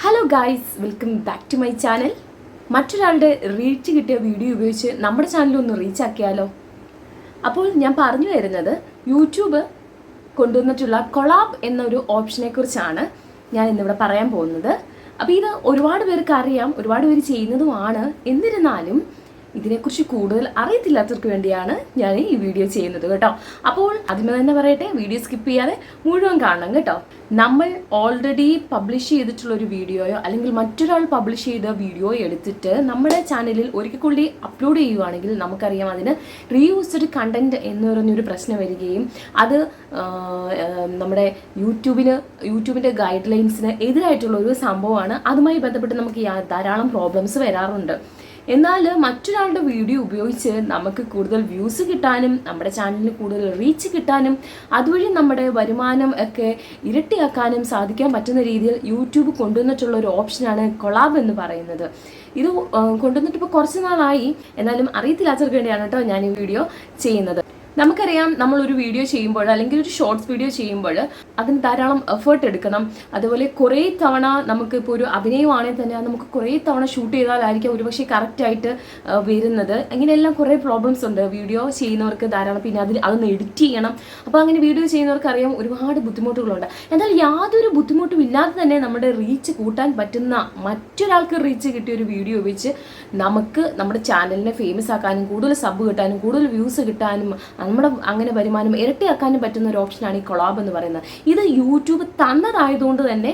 Hello guys, welcome back to my channel. മറ്റൊരാളുടെ reach കിട്ടിയ video ഉപയോഗിച്ച് നമ്മുടെ ചാനലൊന്ന് റീച്ച് ആക്കിയാലോ? അപ്പോൾ ഞാൻ പറഞ്ഞു വരുന്നത് യൂട്യൂബ് കൊണ്ടുവന്നിട്ടുള്ള കൊളാബ് എന്നൊരു ഓപ്ഷനെ കുറിച്ചാണ് ഞാൻ ഇന്നിവിടെ പറയാൻ പോകുന്നത്. അപ്പോൾ ഇത് ഒരുപാട് പേർക്ക് അറിയാം, ഒരുപാട് പേര് ചെയ്യുന്നതുമാണ്. എന്നിരുന്നാലും ഇതിനെക്കുറിച്ച് കൂടുതൽ അറിയത്തില്ലാത്തവർക്ക് വേണ്ടിയാണ് ഞാൻ ഈ വീഡിയോ ചെയ്യുന്നത് കേട്ടോ. അപ്പോൾ അതിന് തന്നെ പറയട്ടെ, വീഡിയോ സ്കിപ്പ് ചെയ്യാതെ മുഴുവൻ കാണണം കേട്ടോ. നമ്മൾ ഓൾറെഡി പബ്ലിഷ് ചെയ്തിട്ടുള്ള ഒരു വീഡിയോയോ അല്ലെങ്കിൽ മറ്റൊരാൾ പബ്ലിഷ് ചെയ്ത വീഡിയോയോ എടുത്തിട്ട് നമ്മുടെ ചാനലിൽ ഒരിക്കൽ കൂടി അപ്ലോഡ് ചെയ്യുവാണെങ്കിൽ നമുക്കറിയാം അതിന് റീയൂസ്ഡ് കണ്ടന്റ് എന്ന് പറഞ്ഞൊരു പ്രശ്നം വരികയും അത് നമ്മുടെ യൂട്യൂബിൻ്റെ ഗൈഡ് ലൈൻസിന് എതിരായിട്ടുള്ള ഒരു സംഭവമാണ്. അതുമായി ബന്ധപ്പെട്ട് നമുക്ക് ധാരാളം പ്രോബ്ലംസ് വരാറുണ്ട്. എന്നാൽ മറ്റൊരാളുടെ വീഡിയോ ഉപയോഗിച്ച് നമുക്ക് കൂടുതൽ വ്യൂസ് കിട്ടാനും നമ്മുടെ ചാനലിന് കൂടുതൽ റീച്ച് കിട്ടാനും അതുവഴി നമ്മുടെ വരുമാനം ഒക്കെ ഇരട്ടിയാക്കാനും സാധിക്കാൻ പറ്റുന്ന രീതിയിൽ യൂട്യൂബ് കൊണ്ടുവന്നിട്ടുള്ള ഒരു ഓപ്ഷനാണ് കൊളാബ് എന്ന് പറയുന്നത്. ഇത് കൊണ്ടുവന്നിട്ട് ഇപ്പോൾ കുറച്ച് നാളായി, എന്നാലും അറിയത്തില്ലാത്തവർക്ക് വേണ്ടിയാണ് കേട്ടോ ഞാൻ ഈ വീഡിയോ ചെയ്യുന്നത്. നമുക്കറിയാം, നമ്മളൊരു വീഡിയോ ചെയ്യുമ്പോൾ അല്ലെങ്കിൽ ഒരു ഷോർട്സ് വീഡിയോ ചെയ്യുമ്പോൾ അതിന് ധാരാളം എഫേർട്ട് എടുക്കണം. അതുപോലെ കുറേ തവണ നമുക്കിപ്പോൾ ഒരു അഭിനയമാണെങ്കിൽ തന്നെ നമുക്ക് കുറേ തവണ ഷൂട്ട് ചെയ്താലായിരിക്കും ഒരുപക്ഷെ കറക്റ്റായിട്ട് വരുന്നത്. അങ്ങനെയെല്ലാം കുറേ പ്രോബ്ലംസ് ഉണ്ട് വീഡിയോ ചെയ്യുന്നവർക്ക് ധാരാളം. പിന്നെ അതൊന്ന് എഡിറ്റ് ചെയ്യണം. അപ്പോൾ അങ്ങനെ വീഡിയോ ചെയ്യുന്നവർക്കറിയാം ഒരുപാട് ബുദ്ധിമുട്ടുകളുണ്ട്. എന്നാൽ യാതൊരു ബുദ്ധിമുട്ടും ഇല്ലാതെ തന്നെ നമ്മുടെ റീച്ച് കൂട്ടാൻ പറ്റുന്ന, മറ്റൊരാൾക്ക് റീച്ച് കിട്ടിയ ഒരു വീഡിയോ വെച്ച് നമുക്ക് നമ്മുടെ ചാനലിനെ ഫേമസ് ആക്കാനും കൂടുതൽ സബ് കിട്ടാനും കൂടുതൽ വ്യൂസ് കിട്ടാനും നമ്മുടെ അങ്ങനെ വരുമാനം ഇരട്ടിയാക്കാനും പറ്റുന്ന ഒരു ഓപ്ഷനാണ് ഈ കൊളാബ് എന്ന് പറയുന്നത്. ഇത് യൂട്യൂബ് തന്നതായതുകൊണ്ട് തന്നെ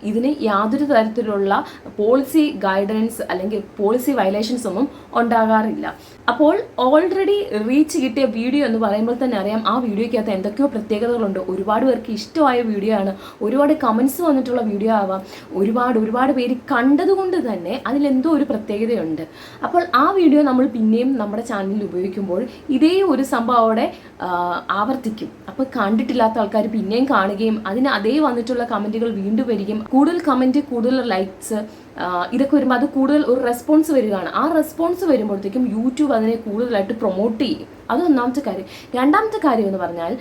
ഇതിന് യാതൊരു തരത്തിലുള്ള പോളിസി ഗൈഡൻസ് അല്ലെങ്കിൽ പോളിസി വയലേഷൻസ് ഒന്നും ഉണ്ടാകാറില്ല. അപ്പോൾ ഓൾറെഡി റീച്ച് കിട്ടിയ വീഡിയോ എന്ന് പറയുമ്പോൾ തന്നെ അറിയാം ആ വീഡിയോയ്ക്കകത്ത് എന്തൊക്കെയോ പ്രത്യേകതകളുണ്ട്. ഒരുപാട് പേർക്ക് ഇഷ്ടമായ വീഡിയോ ആണ്, ഒരുപാട് കമൻസ് വന്നിട്ടുള്ള വീഡിയോ ആവാം, ഒരുപാട് പേര് കണ്ടതുകൊണ്ട് തന്നെ അതിലെന്തോ ഒരു പ്രത്യേകതയുണ്ട്. അപ്പോൾ ആ വീഡിയോ നമ്മൾ പിന്നെയും നമ്മുടെ ചാനലിൽ ഉപയോഗിക്കുമ്പോൾ ഇതേ ഒരു സംഭവം അവിടെ ആവർത്തിക്കും. അപ്പോൾ കണ്ടിട്ടില്ലാത്ത ആൾക്കാർ പിന്നെയും കാണുകയും അതിന് അതേ വന്നിട്ടുള്ള കമൻറ്റുകൾ വീണ്ടും വരികയും കൂടുതൽ കമൻറ്റ്, കൂടുതൽ ലൈക്സ് ഇതൊക്കെ വരുമ്പോൾ അത് കൂടുതൽ ഒരു റെസ്പോൺസ് വരികയാണ്. ആ റെസ്പോൺസ് വരുമ്പോഴത്തേക്കും യൂട്യൂബ് അതിനെ കൂടുതലായിട്ട് പ്രൊമോട്ട് ചെയ്യും. അത് ഒന്നാമത്തെ കാര്യം. രണ്ടാമത്തെ കാര്യം എന്ന് പറഞ്ഞാൽ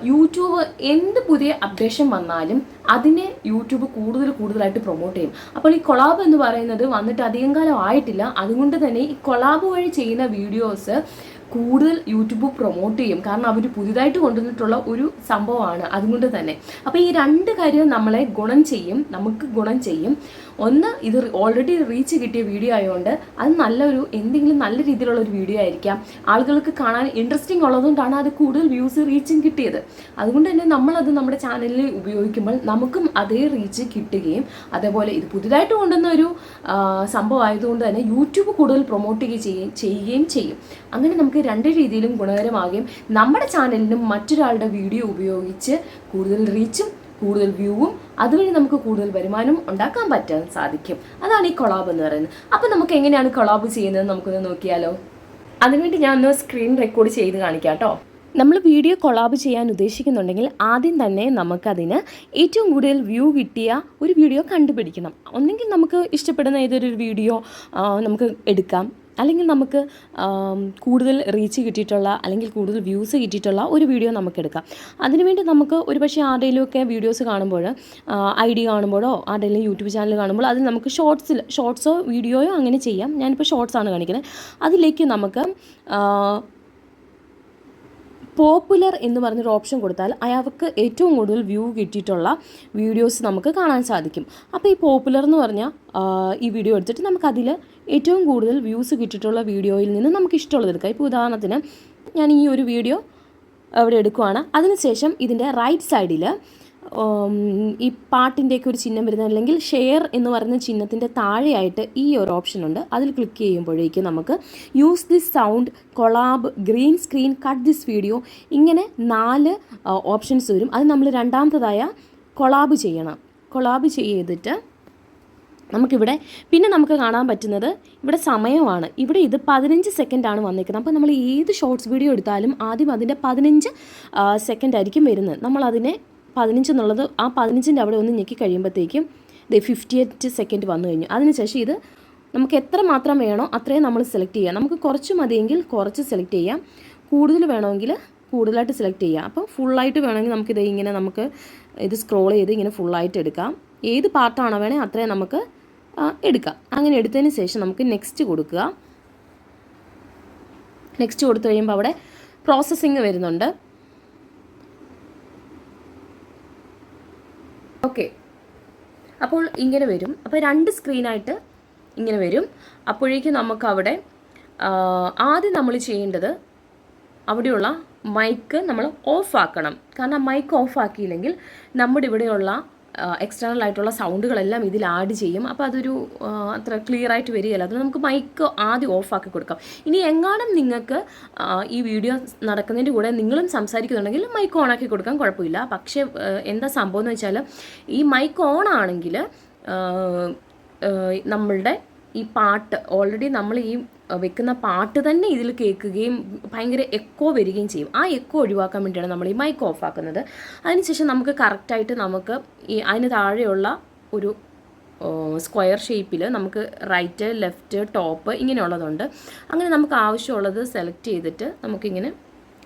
യൂട്യൂബ് എന്ത് പുതിയ അപ്ഡേഷൻ വന്നാലും അതിനെ യൂട്യൂബ് കൂടുതലായിട്ട് പ്രൊമോട്ട് ചെയ്യും. അപ്പോൾ ഈ കൊളാബ് എന്ന് പറയുന്നത് വന്നിട്ട് അധികം കാലം ആയിട്ടില്ല. അതുകൊണ്ട് തന്നെ ഈ കൊളാബ് വഴി ചെയ്യുന്ന വീഡിയോസ് കൂടുതൽ യൂട്യൂബ് പ്രൊമോട്ട് ചെയ്യും. കാരണം അവർ പുതിയതായിട്ട് കൊണ്ടുവന്നിട്ടുള്ള ഒരു സംഭവമാണ്. അതുകൊണ്ട് തന്നെ അപ്പോൾ ഈ രണ്ട് കാര്യവും നമുക്ക് ഗുണം ചെയ്യും. ഒന്ന്, ഇത് ഓൾറെഡി റീച്ച് കിട്ടിയ വീഡിയോ ആയതുകൊണ്ട് അത് എന്തെങ്കിലും നല്ല രീതിയിലുള്ള ഒരു വീഡിയോ ആയിരിക്കാം. ആളുകൾക്ക് കാണാൻ ഇൻട്രസ്റ്റിംഗ് ഉള്ളതുകൊണ്ടാണ് അത് കൂടുതൽ വ്യൂസ് റീച്ചും കിട്ടിയത്. അതുകൊണ്ട് തന്നെ നമ്മളത് നമ്മുടെ ചാനലിൽ ഉപയോഗിക്കുമ്പോൾ നമുക്കും അതേ റീച്ച് കിട്ടുകയും അതേപോലെ ഇത് പുതിയതായിട്ട് കൊണ്ടുവന്ന ഒരു സംഭവം ആയതുകൊണ്ട് തന്നെ യൂട്യൂബ് കൂടുതൽ പ്രൊമോട്ട് ചെയ്യുകയും ചെയ്യും. അങ്ങനെ നമുക്ക് രണ്ട് രീതിയിലും ഗുണകരമാകുകയും നമ്മുടെ ചാനലിനും മറ്റൊരാളുടെ വീഡിയോ ഉപയോഗിച്ച് കൂടുതൽ റീച്ചും കൂടുതൽ വ്യൂവും അതുവഴി നമുക്ക് കൂടുതൽ വരുമാനം ഉണ്ടാക്കാൻ പറ്റാൻ സാധിക്കും. അതാണ് ഈ കൊളാബ് എന്ന് പറയുന്നത്. അപ്പോൾ നമുക്ക് എങ്ങനെയാണ് കൊളാബ് ചെയ്യുന്നത് നമുക്കൊന്ന് നോക്കിയാലോ? അതിനുവേണ്ടി ഞാൻ ഒന്ന് സ്ക്രീൻ റെക്കോർഡ് ചെയ്ത് കാണിക്കാം കേട്ടോ. നമ്മൾ വീഡിയോ കൊളാബ് ചെയ്യാൻ ഉദ്ദേശിക്കുന്നുണ്ടെങ്കിൽ ആദ്യം തന്നെ നമുക്കതിന് ഏറ്റവും കൂടുതൽ വ്യൂ കിട്ടിയ ഒരു വീഡിയോ കണ്ടുപിടിക്കണം. ഒന്നെങ്കിൽ നമുക്ക് ഇഷ്ടപ്പെടുന്ന ഏതൊരു വീഡിയോ നമുക്ക് എടുക്കാം, അല്ലെങ്കിൽ നമുക്ക് കൂടുതൽ റീച്ച് കിട്ടിയിട്ടുള്ള അല്ലെങ്കിൽ കൂടുതൽ വ്യൂസ് കിട്ടിയിട്ടുള്ള ഒരു വീഡിയോ നമുക്കെടുക്കാം. അതിനുവേണ്ടി നമുക്ക് ഒരുപക്ഷെ ആരുടെയിലുമൊക്കെ വീഡിയോസ് കാണുമ്പോൾ, ID കാണുമ്പോഴോ ആരുടെയും യൂട്യൂബ് ചാനൽ കാണുമ്പോൾ അതിൽ നമുക്ക് ഷോർട്സോ വീഡിയോയോ അങ്ങനെ ചെയ്യാം. ഞാനിപ്പോൾ ഷോർട്സാണ് കാണിക്കുന്നത്. അതിലേക്ക് നമുക്ക് പോപ്പുലർ എന്ന് പറഞ്ഞൊരു ഓപ്ഷൻ കൊടുത്താൽ അയാൾക്ക് ഏറ്റവും കൂടുതൽ വ്യൂ കിട്ടിയിട്ടുള്ള വീഡിയോസ് നമുക്ക് കാണാൻ സാധിക്കും. അപ്പോൾ ഈ പോപ്പുലർ എന്ന് പറഞ്ഞാൽ ഈ വീഡിയോ എടുത്തിട്ട് നമുക്കതിൽ ഏറ്റവും കൂടുതൽ വ്യൂസ് കിട്ടിയിട്ടുള്ള വീഡിയോയിൽ നിന്ന് നമുക്ക് ഇഷ്ടമുള്ളത് എടുക്കാം. ഇപ്പോൾ ഉദാഹരണത്തിന് ഞാൻ ഈ ഒരു വീഡിയോ അവിടെ എടുക്കുവാണ്. അതിനുശേഷം ഇതിൻ്റെ റൈറ്റ് സൈഡിൽ ഈ പാട്ടിൻ്റെയൊക്കെ ഒരു ചിഹ്നം വരുന്നത്, അല്ലെങ്കിൽ ഷെയർ എന്ന് പറയുന്ന ചിഹ്നത്തിൻ്റെ താഴെയായിട്ട് ഈ ഒരു ഓപ്ഷൻ ഉണ്ട്. അതിൽ ക്ലിക്ക് ചെയ്യുമ്പോഴേക്കും നമുക്ക് use this sound, collab, green screen, cut this video, ഇങ്ങനെ 4 ഓപ്ഷൻസ് വരും. അത് നമ്മൾ രണ്ടാമത്തതായ കൊളാബ് ചെയ്യണം. കൊളാബ് ചെയ്തിട്ട് നമുക്കിവിടെ പിന്നെ നമുക്ക് കാണാൻ പറ്റുന്നത് ഇവിടെ സമയമാണ്. ഇവിടെ ഇത് 15 സെക്കൻഡാണ് വന്നിരിക്കുന്നത്. അപ്പോൾ നമ്മൾ ഏത് ഷോർട്സ് വീഡിയോ എടുത്താലും ആദ്യം അതിൻ്റെ 15 സെക്കൻഡ് ആയിരിക്കും വരുന്നത്. നമ്മളതിനെ 15 എന്നുള്ളത് ആ 15ൻ്റെ അവിടെ ഒന്ന് ഞെക്കി കഴിയുമ്പോഴത്തേക്കും 58 സെക്കൻഡ് വന്നു കഴിഞ്ഞു. അതിനുശേഷം ഇത് നമുക്ക് എത്ര മാത്രം വേണോ അത്രയും നമ്മൾ സെലക്ട് ചെയ്യാം. നമുക്ക് കുറച്ച് മതിയെങ്കിൽ കുറച്ച് സെലക്ട് ചെയ്യാം, കൂടുതൽ വേണമെങ്കിൽ കൂടുതലായിട്ട് സെലക്ട് ചെയ്യാം. അപ്പോൾ ഫുള്ളായിട്ട് വേണമെങ്കിൽ നമുക്കിത് ഇങ്ങനെ ഇത് സ്ക്രോൾ ചെയ്ത് ഇങ്ങനെ ഫുള്ളായിട്ട് എടുക്കാം. ഏത് പാർട്ടാണോ വേണേൽ അത്രയും നമുക്ക് എടുക്കാം. അങ്ങനെ എടുത്തതിന് ശേഷം നമുക്ക് നെക്സ്റ്റ് കൊടുക്കുക. നെക്സ്റ്റ് കൊടുത്തു കഴിയുമ്പോൾ അവിടെ പ്രോസസ്സിങ് വരുന്നുണ്ട്. ഓക്കെ, അപ്പോൾ ഇങ്ങനെ വരും. അപ്പോൾ 2 സ്ക്രീനായിട്ട് ഇങ്ങനെ വരും. അപ്പോഴേക്കും നമുക്കവിടെ ആദ്യം നമ്മൾ ചെയ്യേണ്ടത് അവിടെയുള്ള മൈക്ക് നമ്മൾ ഓഫ് ആക്കണം. കാരണം മൈക്ക് ഓഫ് ആക്കിയില്ലെങ്കിൽ നമ്മുടെ ഇവിടെയുള്ള എക്സ്റ്റേണൽ ആയിട്ടുള്ള സൗണ്ടുകളെല്ലാം ഇതിൽ ആഡ് ചെയ്യും. അപ്പോൾ അതൊരു അത്ര ക്ലിയർ ആയിട്ട് വരികയില്ല. അത് നമുക്ക് മൈക്ക് ആദ്യം ഓഫ് ആക്കി കൊടുക്കാം. ഇനി എങ്ങാനും നിങ്ങൾക്ക് ഈ വീഡിയോ നടക്കുന്നതിൻ്റെ കൂടെ നിങ്ങളും സംസാരിക്കുന്നുണ്ടെങ്കിൽ മൈക്ക് ഓൺ ആക്കി കൊടുക്കാൻ കുഴപ്പമില്ല. പക്ഷേ എന്താ സംഭവം എന്ന് വെച്ചാൽ ഈ മൈക്ക് ഓൺ ആണെങ്കിൽ നമ്മളുടെ ഈ പാട്ട് ഓൾറെഡി നമ്മൾ ഈ വെക്കുന്ന പാട്ട് തന്നെ ഇതിൽ കേൾക്കുകയും ഭയങ്കര എക്കോ വരികയും ചെയ്യും. ആ എക്കോ ഒഴിവാക്കാൻ വേണ്ടിയാണ് നമ്മൾ ഈ മൈക്ക് ഓഫ് ആക്കുന്നത്. അതിനുശേഷം നമുക്ക് കറക്റ്റായിട്ട് നമുക്ക് ഈ അതിന് താഴെയുള്ള ഒരു സ്ക്വയർ ഷേപ്പിൽ നമുക്ക് റൈറ്റ്, ലെഫ്റ്റ്, ടോപ്പ് ഇങ്ങനെയുള്ളതുണ്ട്. അങ്ങനെ നമുക്ക് ആവശ്യമുള്ളത് സെലക്ട് ചെയ്തിട്ട് നമുക്കിങ്ങനെ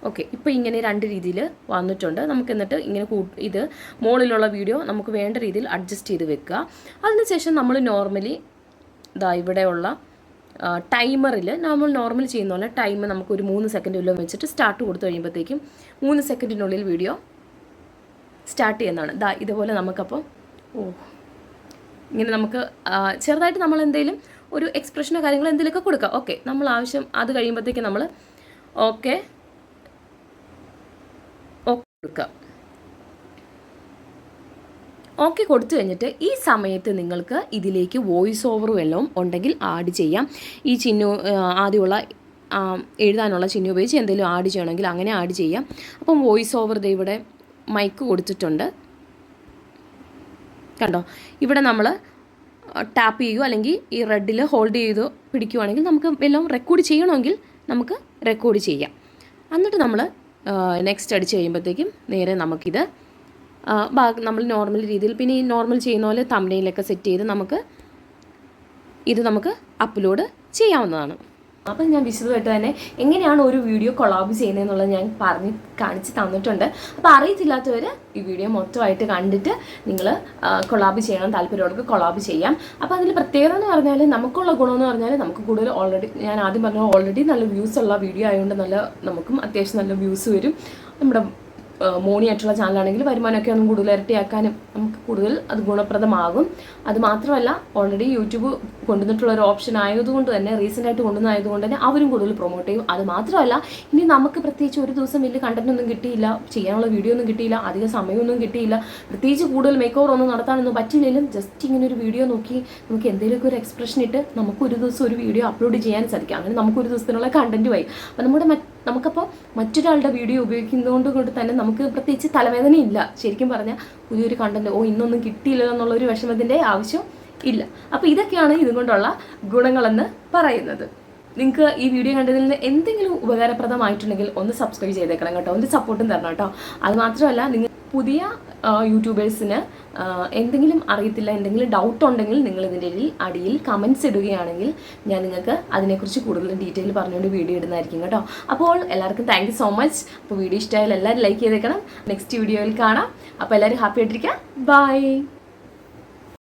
ഓക്കെ, ഇപ്പോൾ ഇങ്ങനെ 2 രീതിയിൽ വന്നിട്ടുണ്ട്. നമുക്ക് എന്നിട്ട് ഇങ്ങനെ ഇത് മുകളിലുള്ള വീഡിയോ നമുക്ക് വേണ്ട രീതിയിൽ അഡ്ജസ്റ്റ് ചെയ്ത് വെക്കുക. അതിനുശേഷം നമ്മൾ നോർമലി ഇവിടെയുള്ള ടൈമറിൽ നമ്മൾ നോർമൽ ചെയ്യുന്ന പോലെ ടൈം നമുക്കൊരു 3 സെക്കൻഡ് വല്ലതും വെച്ചിട്ട് സ്റ്റാർട്ട് കൊടുത്തു കഴിയുമ്പോഴത്തേക്കും 3 സെക്കൻഡിനുള്ളിൽ വീഡിയോ സ്റ്റാർട്ട് ചെയ്യുന്നതാണ്. ഇതുപോലെ നമുക്കപ്പോൾ ഇങ്ങനെ നമുക്ക് ചെറുതായിട്ട് നമ്മൾ എന്തെങ്കിലും ഒരു എക്സ്പ്രഷനോ കാര്യങ്ങളോ എന്തെങ്കിലുമൊക്കെ കൊടുക്കാം. ഓക്കെ, നമ്മൾ ആവശ്യം അത് കഴിയുമ്പോഴത്തേക്കും നമ്മൾ ഓക്കെ കൊടുക്കുക. ഓക്കെ കൊടുത്തു കഴിഞ്ഞിട്ട് ഈ സമയത്ത് നിങ്ങൾക്ക് ഇതിലേക്ക് വോയിസ് ഓവറും എല്ലാം ഉണ്ടെങ്കിൽ ആഡ് ചെയ്യാം. ഈ ആദ്യമുള്ള എഴുതാനുള്ള ചിഹ്നം ഉപയോഗിച്ച് എന്തെങ്കിലും ആഡ് ചെയ്യണമെങ്കിൽ അങ്ങനെ ആഡ് ചെയ്യാം. അപ്പം വോയിസ് ഓവർ ഇവിടെ മൈക്ക് കൊടുത്തിട്ടുണ്ട്. കണ്ടോ, ഇവിടെ നമ്മൾ ടാപ്പ് ചെയ്യുകയോ അല്ലെങ്കിൽ ഈ റെഡിൽ ഹോൾഡ് ചെയ്തോ പിടിക്കുകയാണെങ്കിൽ നമുക്ക് എല്ലാം റെക്കോർഡ് ചെയ്യണമെങ്കിൽ നമുക്ക് റെക്കോർഡ് ചെയ്യാം. എന്നിട്ട് നമ്മൾ നെക്സ്റ്റ് അടിച്ച് കഴിയുമ്പോഴത്തേക്കും നേരെ നമുക്കിത് നമ്മൾ നോർമൽ രീതിയിൽ പിന്നെ ഈ നോർമൽ ചെയ്യുന്ന പോലെ തംബ്നെയിലൊക്കെ സെറ്റ് ചെയ്ത് നമുക്ക് അപ്ലോഡ് ചെയ്യാവുന്നതാണ്. അപ്പം ഞാൻ വിശദമായിട്ട് തന്നെ എങ്ങനെയാണ് ഒരു വീഡിയോ കൊളാബ് ചെയ്യുന്നതെന്നുള്ളത് ഞാൻ കാണിച്ച് തന്നിട്ടുണ്ട്. അപ്പോൾ അറിയത്തില്ലാത്തവർ ഈ വീഡിയോ മൊത്തമായിട്ട് കണ്ടിട്ട് നിങ്ങൾ കൊളാബ് ചെയ്യണം, താല്പര്യമുള്ളവർക്ക് കൊളാബ് ചെയ്യാം. അപ്പോൾ അതിൽ പ്രത്യേകത എന്ന് പറഞ്ഞാൽ നമുക്കുള്ള ഗുണമെന്ന് പറഞ്ഞാൽ നമുക്ക് കൂടുതൽ ഞാൻ ആദ്യം പറഞ്ഞ ഓൾറെഡി നല്ല വ്യൂസ് ഉള്ള വീഡിയോ ആയതുകൊണ്ട് നമുക്കും അത്യാവശ്യം നല്ല വ്യൂസ് വരും. നമ്മുടെ മോണിയായിട്ടുള്ള ചാനലാണെങ്കിൽ വരുമാനമൊക്കെ ഒന്നും കൂടുതൽ ഇരട്ടിയാക്കാനും നമുക്ക് കൂടുതൽ അത് ഗുണപ്രദമാകും. അതുമാത്രമല്ല ഓൾറെഡി യൂട്യൂബ് കൊണ്ടുവന്നിട്ടുള്ള ഒരു ഓപ്ഷൻ ആയതുകൊണ്ട് തന്നെ റീസെൻ്റായിട്ട് കൊണ്ടുവന്നതായതുകൊണ്ട് തന്നെ അവരും കൂടുതൽ പ്രൊമോട്ട് ചെയ്യും. അത് മാത്രമല്ല ഇനി നമുക്ക് പ്രത്യേകിച്ച് ഒരു ദിവസം വലിയ കണ്ടന്റ് ഒന്നും കിട്ടിയില്ല, ചെയ്യാനുള്ള വീഡിയോ ഒന്നും കിട്ടിയില്ല, അധികം സമയമൊന്നും കിട്ടിയില്ല, പ്രത്യേകിച്ച് കൂടുതൽ മേക്ക് ഓവർ ഒന്നും നടത്താനൊന്നും പറ്റില്ലെങ്കിലും ജസ്റ്റ് ഇങ്ങനെ ഒരു വീഡിയോ നോക്കി നമുക്ക് എന്തെങ്കിലുമൊക്കെ ഒരു എക്സ്പ്രഷൻ ഇട്ട് നമുക്ക് ഒരു ദിവസം ഒരു വീഡിയോ അപ്ലോഡ് ചെയ്യാൻ സാധിക്കും. അങ്ങനെ നമുക്കൊരു ദിവസത്തിനുള്ള കണ്ടന്റുമായി. അപ്പം നമുക്കപ്പോൾ മറ്റൊരാളുടെ വീഡിയോ ഉപയോഗിക്കുന്നതുകൊണ്ട് തന്നെ നമുക്ക് പ്രത്യേകിച്ച് തലവേദനയില്ല. ശരിക്കും പറഞ്ഞാൽ പുതിയൊരു കണ്ടന്റ് ഇന്നൊന്നും കിട്ടിയില്ല എന്നുള്ളൊരു വിഷമത്തിൻ്റെ ആവശ്യം ഇല്ല. അപ്പോൾ ഇതൊക്കെയാണ് ഇതുകൊണ്ടുള്ള ഗുണങ്ങളെന്ന് പറയുന്നത്. നിങ്ങൾക്ക് ഈ വീഡിയോ കണ്ടതിൽ നിന്ന് എന്തെങ്കിലും ഉപകാരപ്രദമായിട്ടുണ്ടെങ്കിൽ ഒന്ന് സബ്സ്ക്രൈബ് ചെയ്തേക്കണം കേട്ടോ, ഒന്ന് സപ്പോർട്ടും തരണം കേട്ടോ. അതുമാത്രമല്ല നിങ്ങൾ പുതിയ യൂട്യൂബേഴ്സിന് എന്തെങ്കിലും അറിയത്തില്ല, എന്തെങ്കിലും ഡൗട്ട് ഉണ്ടെങ്കിൽ നിങ്ങൾ ഇതിൻ്റെ അടിയിൽ കമൻറ്റ്സ് ഇടുകയാണെങ്കിൽ ഞാൻ നിങ്ങൾക്ക് അതിനെക്കുറിച്ച് കൂടുതൽ ഡീറ്റെയിൽ പറഞ്ഞുകൊണ്ട് വീഡിയോ ഇടുന്നതായിരിക്കും കേട്ടോ. അപ്പോൾ എല്ലാവർക്കും താങ്ക് യു സോ മച്ച്. അപ്പോൾ വീഡിയോ ഇഷ്ടമായാലും എല്ലാവരും ലൈക്ക് ചെയ്തേക്കണം. നെക്സ്റ്റ് വീഡിയോയിൽ കാണാം. അപ്പോൾ എല്ലാവരും ഹാപ്പി ആയിട്ടിരിക്കുക. ബൈ.